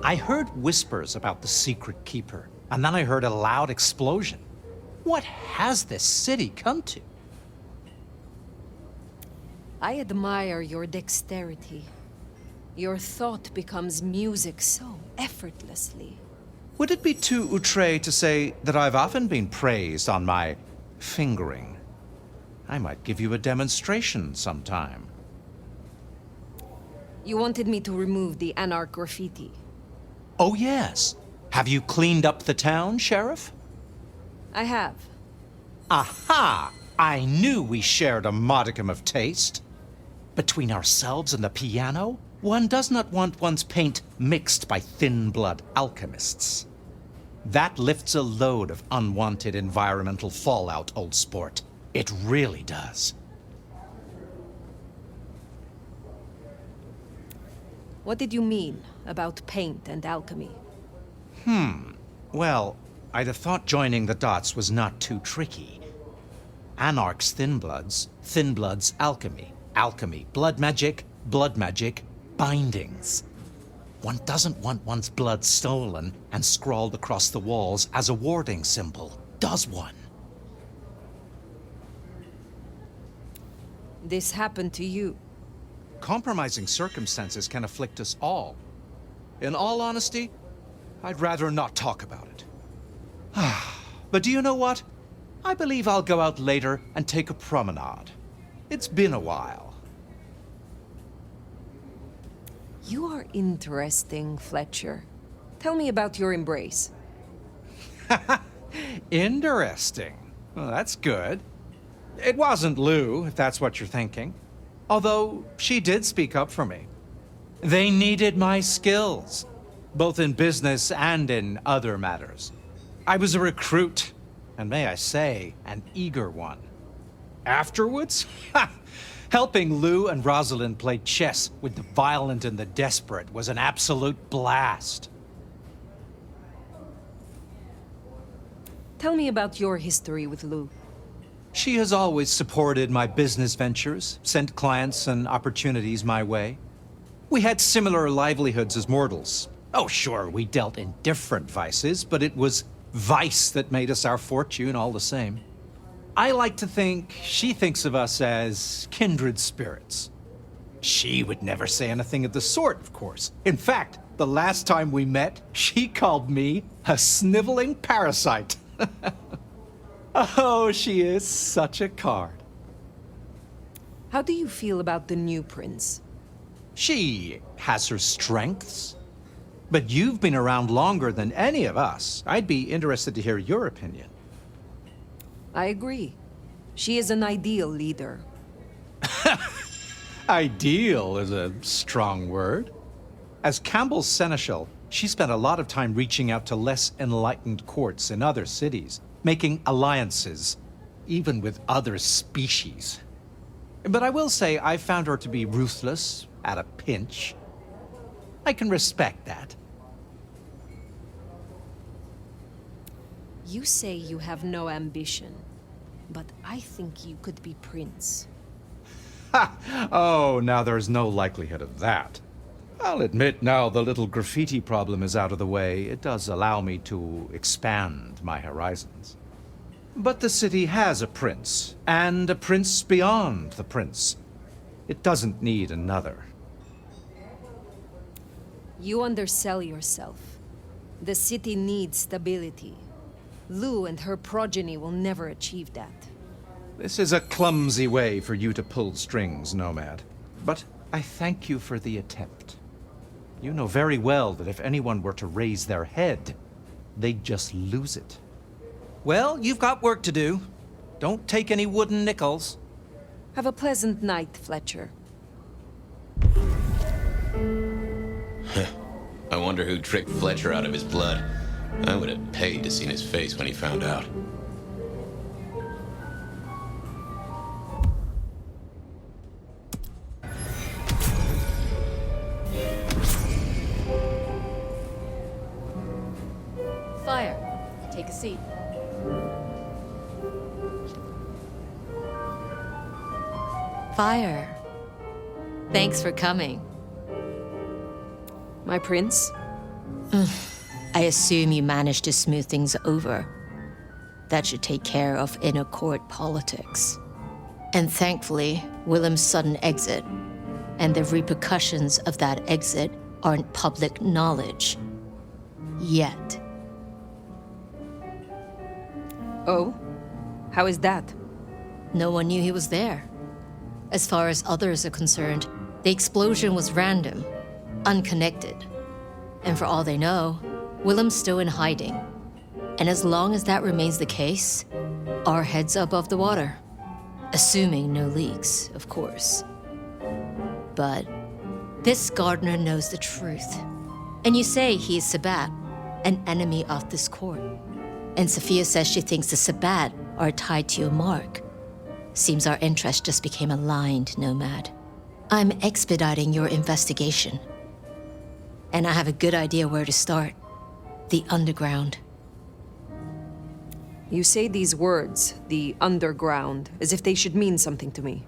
I heard whispers about the secret keeper, and then I heard a loud explosion. What has this city come to? I admire your dexterity. Your thought becomes music so effortlessly. Would it be too outre to say that I've often been praised on my fingering? I might give you a demonstration sometime. You wanted me to remove the Anarch graffiti. Oh, yes. Have you cleaned up the town, Sheriff? I have. Aha! I knew we shared a modicum of taste. Between ourselves and the piano, one does not want one's paint mixed by thin-blood alchemists. That lifts a load of unwanted environmental fallout, old sport. It really does. What did you mean about paint and alchemy? Well, I'd have thought joining the dots was not too tricky. Anarch's Thin-Bloods alchemy. Alchemy, blood magic, bindings. One doesn't want one's blood stolen and scrawled across the walls as a warding symbol, does one? This happened to you. Compromising circumstances can afflict us all. In all honesty, I'd rather not talk about it. But do you know what? I believe I'll go out later and take a promenade. It's been a while. You are interesting, Fletcher. Tell me about your embrace. Interesting. Well, that's good. It wasn't Lou, if that's what you're thinking. Although, she did speak up for me. They needed my skills, both in business and in other matters. I was a recruit, and may I say, an eager one. Afterwards, helping Lou and Rosalind play chess with the violent and the desperate was an absolute blast. Tell me about your history with Lou. She has always supported my business ventures, sent clients and opportunities my way. We had similar livelihoods as mortals. Oh, sure, we dealt in different vices, but it was vice that made us our fortune all the same. I like to think she thinks of us as kindred spirits. She would never say anything of the sort, of course. In fact, the last time we met, she called me a sniveling parasite. Oh, she is such a card. How do you feel about the new prince? She has her strengths. But you've been around longer than any of us. I'd be interested to hear your opinion. I agree. She is an ideal leader. Ideal is a strong word. As Campbell's seneschal, she spent a lot of time reaching out to less enlightened courts in other cities, making alliances, even with other species. But I will say I found her to be ruthless at a pinch. I can respect that. You say you have no ambition, but I think you could be prince. Ha! Oh, now there's no likelihood of that. I'll admit now the little graffiti problem is out of the way. It does allow me to expand my horizons. But the city has a prince, and a prince beyond the prince. It doesn't need another. You undersell yourself. The city needs stability. Lou and her progeny will never achieve that. This is a clumsy way for you to pull strings, Nomad. But I thank you for the attempt. You know very well that if anyone were to raise their head, they'd just lose it. Well, you've got work to do. Don't take any wooden nickels. Have a pleasant night, Fletcher. I wonder who tricked Fletcher out of his blood. I would have paid to see his face when he found out. Fire. Take a seat. Fire. Thanks for coming. My prince? I assume you managed to smooth things over. That should take care of inner court politics. And thankfully, Willem's sudden exit and the repercussions of that exit aren't public knowledge. Yet. Oh? How is that? No one knew he was there. As far as others are concerned, the explosion was random, unconnected. And for all they know, Willem's still in hiding. And as long as that remains the case, our heads are above the water. Assuming no leaks, of course. But this gardener knows the truth. And you say he is Sabbat, an enemy of this court. And Sophia says she thinks the Sabbat are tied to your mark. Seems our interest just became aligned, Nomad. I'm expediting your investigation. And I have a good idea where to start. The underground. You say these words, the underground, as if they should mean something to me.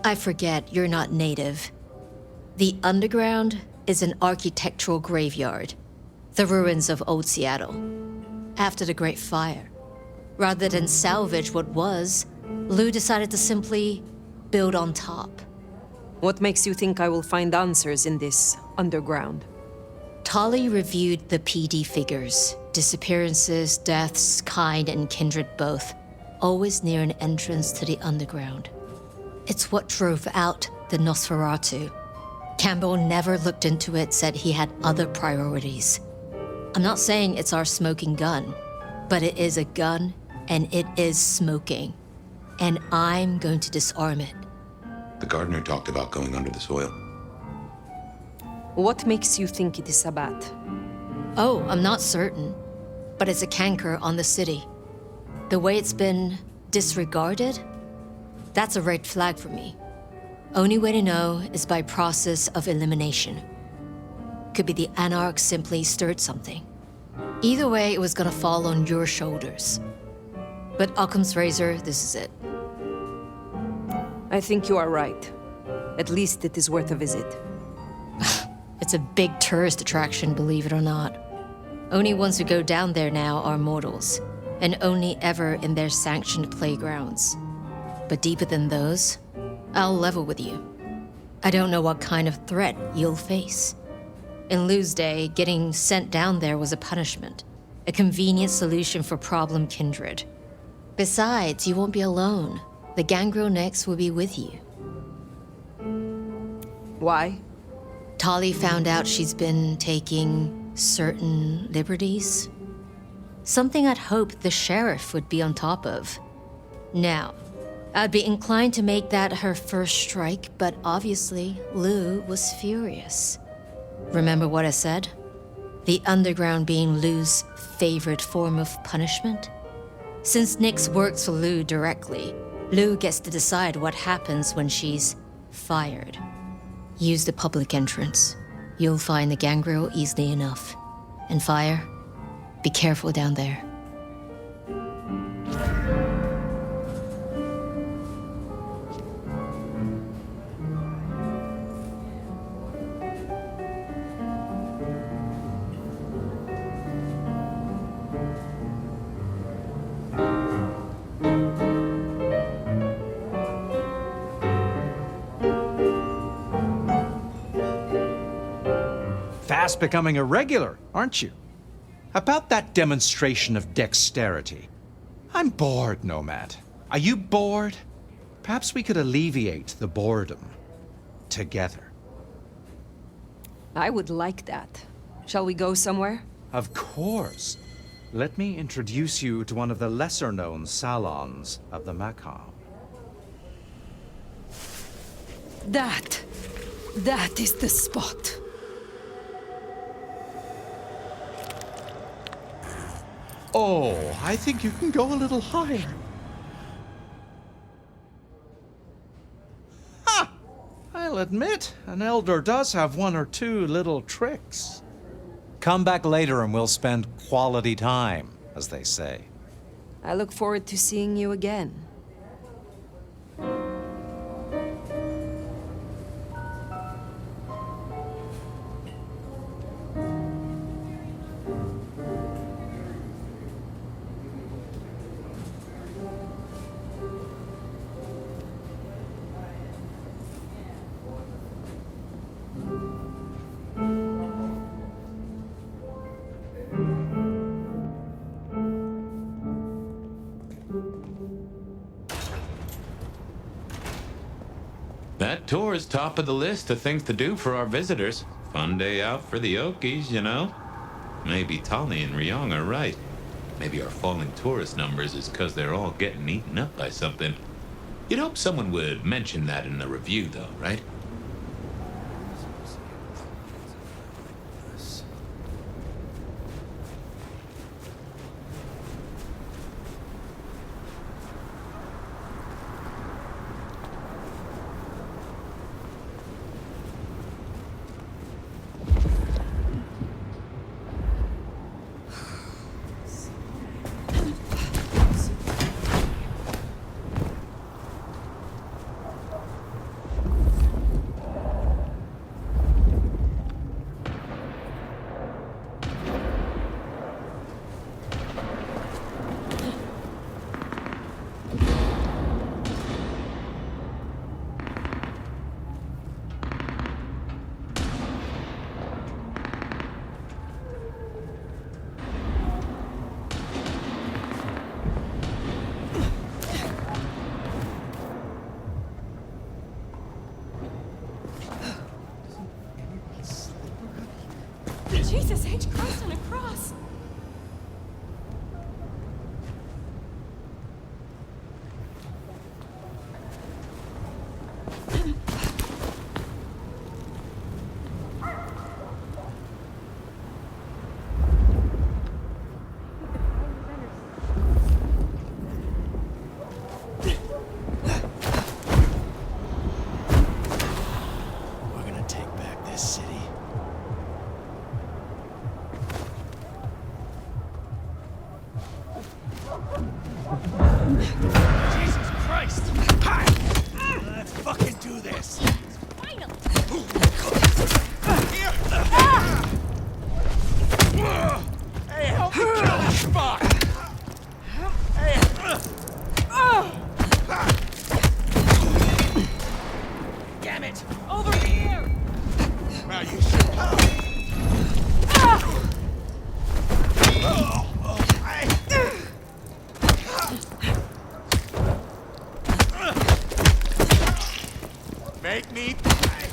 I forget you're not native. The underground is an architectural graveyard. The ruins of old Seattle. After the Great Fire. Rather than salvage what was, Lou decided to simply build on top. What makes you think I will find answers in this underground? Tali reviewed the PD figures. Disappearances, deaths, kind and kindred both. Always near an entrance to the underground. It's what drove out the Nosferatu. Campbell never looked into it, said he had other priorities. I'm not saying it's our smoking gun, but it is a gun and it is smoking. And I'm going to disarm it. The gardener talked about going under the soil. What makes you think it is Sabbat? Oh, I'm not certain, but it's a canker on the city. The way it's been disregarded, that's a red flag for me. Only way to know is by process of elimination. Could be the Anarchs simply stirred something. Either way, it was gonna fall on your shoulders. But Occam's razor, this is it. I think you are right. At least it is worth a visit. It's a big tourist attraction, believe it or not. Only ones who go down there now are mortals, and only ever in their sanctioned playgrounds. But deeper than those, I'll level with you. I don't know what kind of threat you'll face. In Lou's day, getting sent down there was a punishment, a convenient solution for problem kindred. Besides, you won't be alone. The gangrel next will be with you. Why? Tali found out she's been taking certain liberties. Something I'd hoped the sheriff would be on top of. Now, I'd be inclined to make that her first strike, but obviously, Lou was furious. Remember what I said? The underground being Lou's favorite form of punishment? Since Nyx works for Lou directly, Lou gets to decide what happens when she's fired. Use the public entrance. You'll find the gangrel easily enough. And Fire, be careful down there. Fast becoming a regular, aren't you? About that demonstration of dexterity. I'm bored, Nomad. Are you bored? Perhaps we could alleviate the boredom together. I would like that. Shall we go somewhere? Of course. Let me introduce you to one of the lesser-known salons of the macabre. That is the spot. Oh, I think you can go a little higher. Ha! I'll admit, an elder does have one or two little tricks. Come back later and we'll spend quality time, as they say. I look forward to seeing you again. That tour is top of the list of things to do for our visitors. Fun day out for the Okies, you know? Maybe Tali and Ryong are right. Maybe our falling tourist numbers is because they're all getting eaten up by something. You'd hope someone would mention that in the review, though, right? Jesus H. Christ on a cross! We're gonna take back this city. Jesus Christ! Hi! Let's fucking do this! Hey, help me kill this fuck! Hey! Damn it! Over here! Now you should help! Make me die!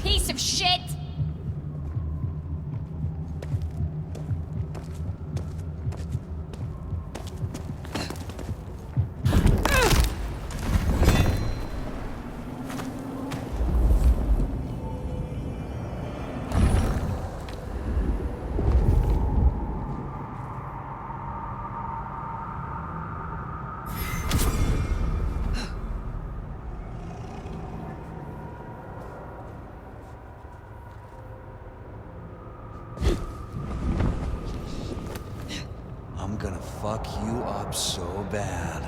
Piece of shit! I'm gonna fuck you up so bad.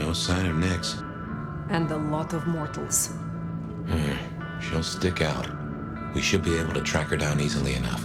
No sign of Nyx. And a lot of mortals. She'll stick out. We should be able to track her down easily enough.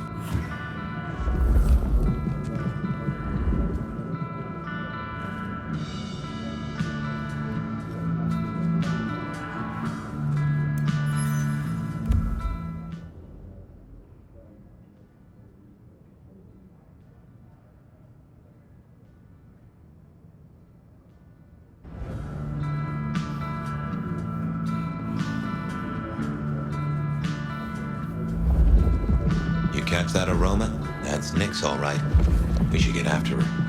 You catch that aroma? That's Nyx, all right. We should get after her.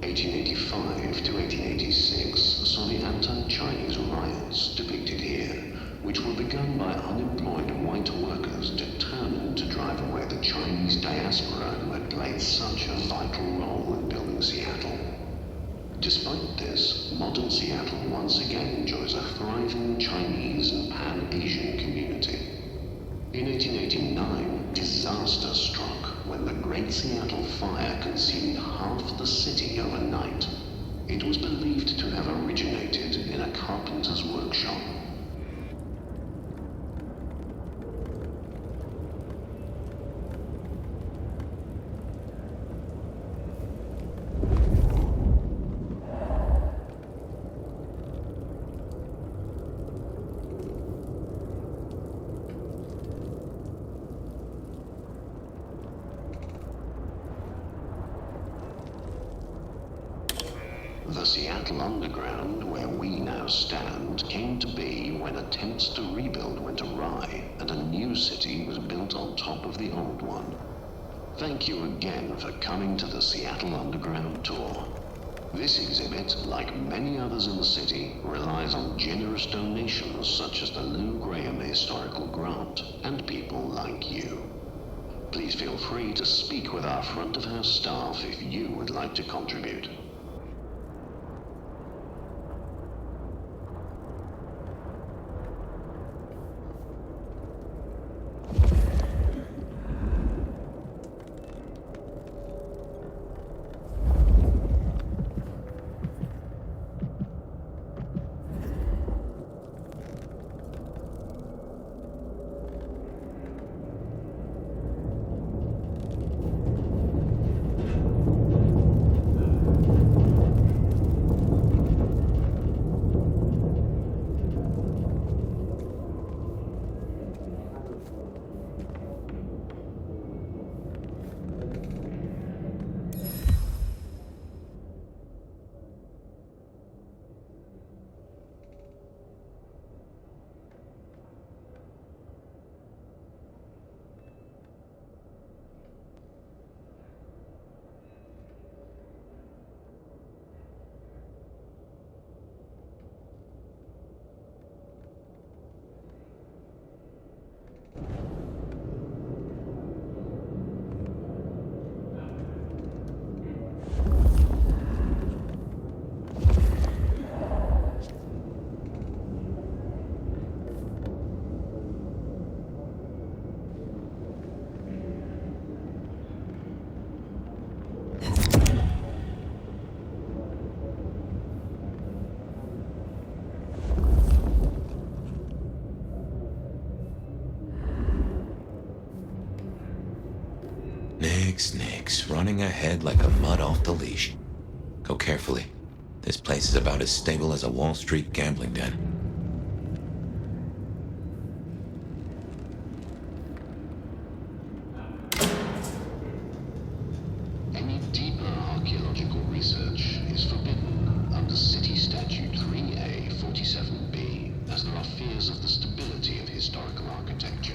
(1885 to 1886) saw the anti-Chinese riot Bloodlines depicted here, which were begun by unemployed white workers determined to drive away the Chinese diaspora who had played such a vital role in building Seattle. Despite this, modern Seattle once again enjoys a thriving Chinese and Pan-Asian community. In 1889, disaster struck when the Great Seattle Fire consumed half the city overnight. It was believed to have originated in a carpenter's workshop. The Seattle Underground, where we now stand, came to be when attempts to rebuild went awry and a new city was built on top of the old one. Thank you again for coming to the Seattle Underground tour. This exhibit, like many others in the city, relies on generous donations such as the Lou Graham Historical Grant and people like you. Please feel free to speak with our front of house staff if you would like to contribute. Nix, running ahead like a mud off the leash. Go carefully. This place is about as stable as a Wall Street gambling den. Any deeper archaeological research is forbidden under City Statute 3A 47B, as there are fears of the stability of historical architecture.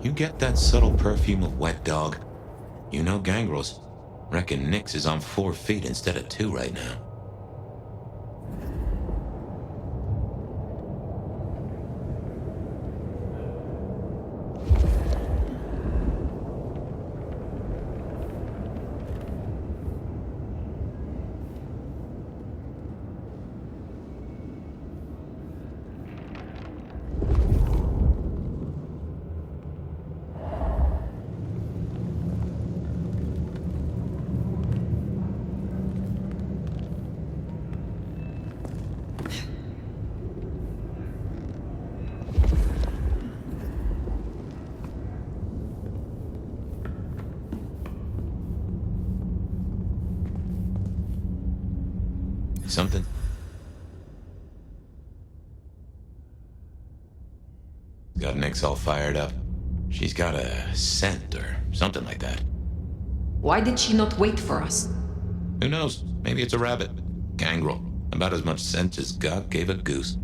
You get that subtle perfume of wet dog? You know gangrels. Reckon Nix is on 4 feet instead of 2 right now. Something? Got Nix all fired up. She's got a scent or something like that. Why did she not wait for us? Who knows? Maybe it's a rabbit. Gangrel. About as much sense as God gave a goose.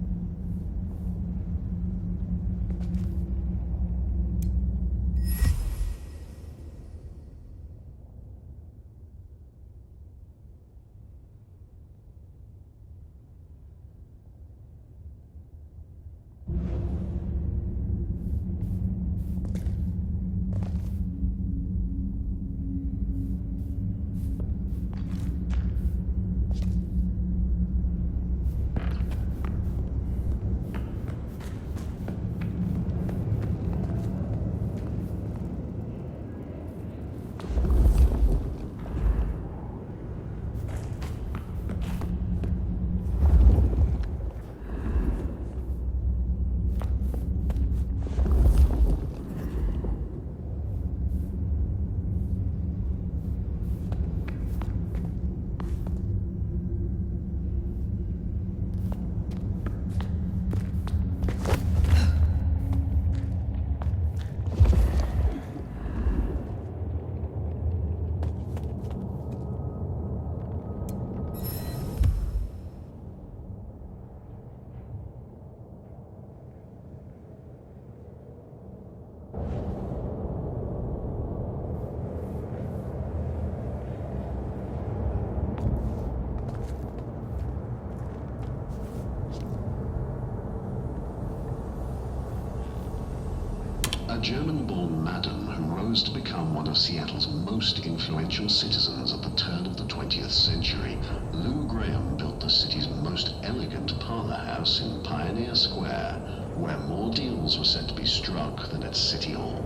A German-born madam who rose to become one of Seattle's most influential citizens at the turn of the 20th century, Lou Graham built the city's most elegant parlor house in Pioneer Square, where more deals were said to be struck than at City Hall.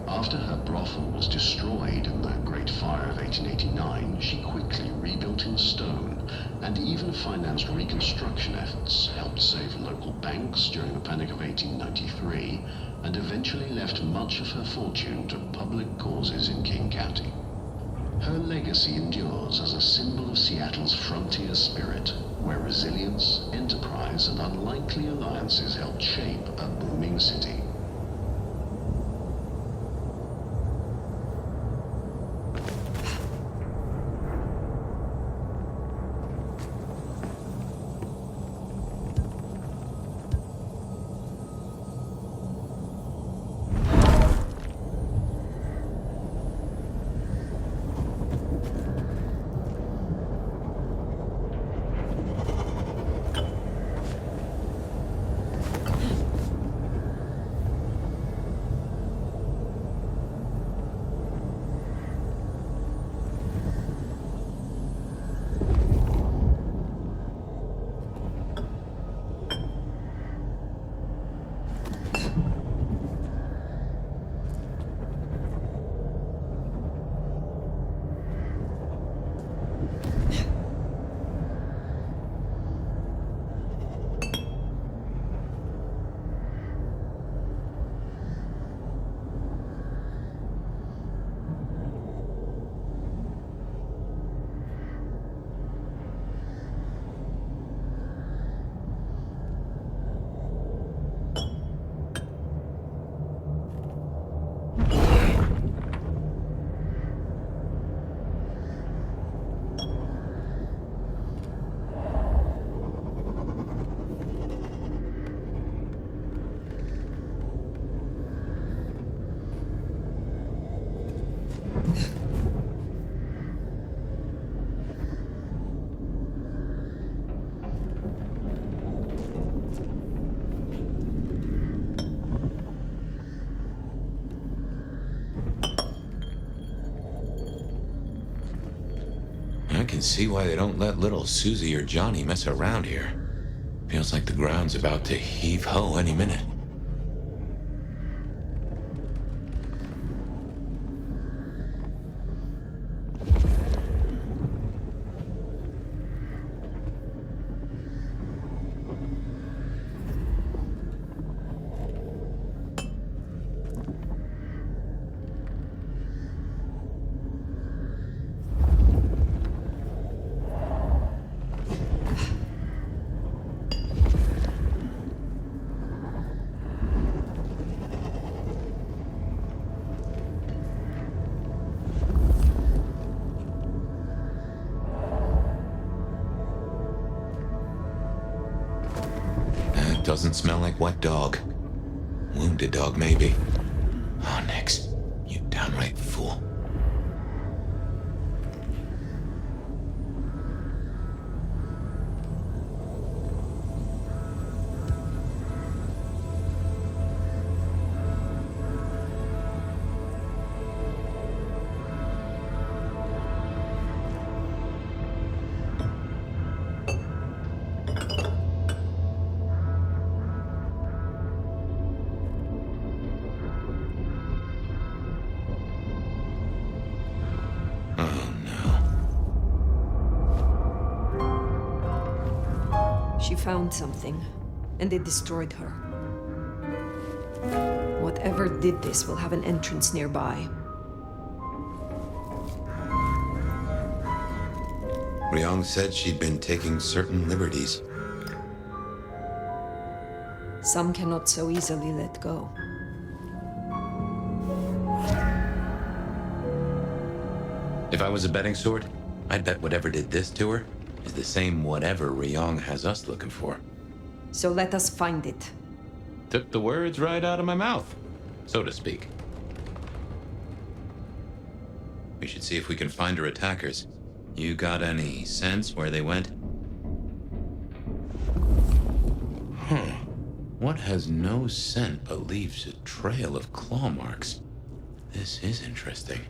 After her brothel was destroyed in the Great Fire of 1889, she quickly rebuilt in stone and even financed reconstruction efforts, helped save local banks during the Panic of 1893, and eventually left much of her fortune to public causes in King County. Her legacy endures as a symbol of Seattle's frontier spirit, where resilience, enterprise, and unlikely alliances helped shape a booming city. I can see why they don't let little Susie or Johnny mess around here. Feels like the ground's about to heave-ho any minute. Doesn't smell like wet dog. Wounded dog, maybe. Oh, Nix, you downright fool. She found something, and it destroyed her. Whatever did this will have an entrance nearby. Ryong said she'd been taking certain liberties. Some cannot so easily let go. If I was a betting sort, I'd bet whatever did this to her is the same whatever Ryong has us looking for. So let us find it. Took the words right out of my mouth, so to speak. We should see if we can find her attackers. You got any sense where they went? What has no scent but leaves a trail of claw marks? This is interesting.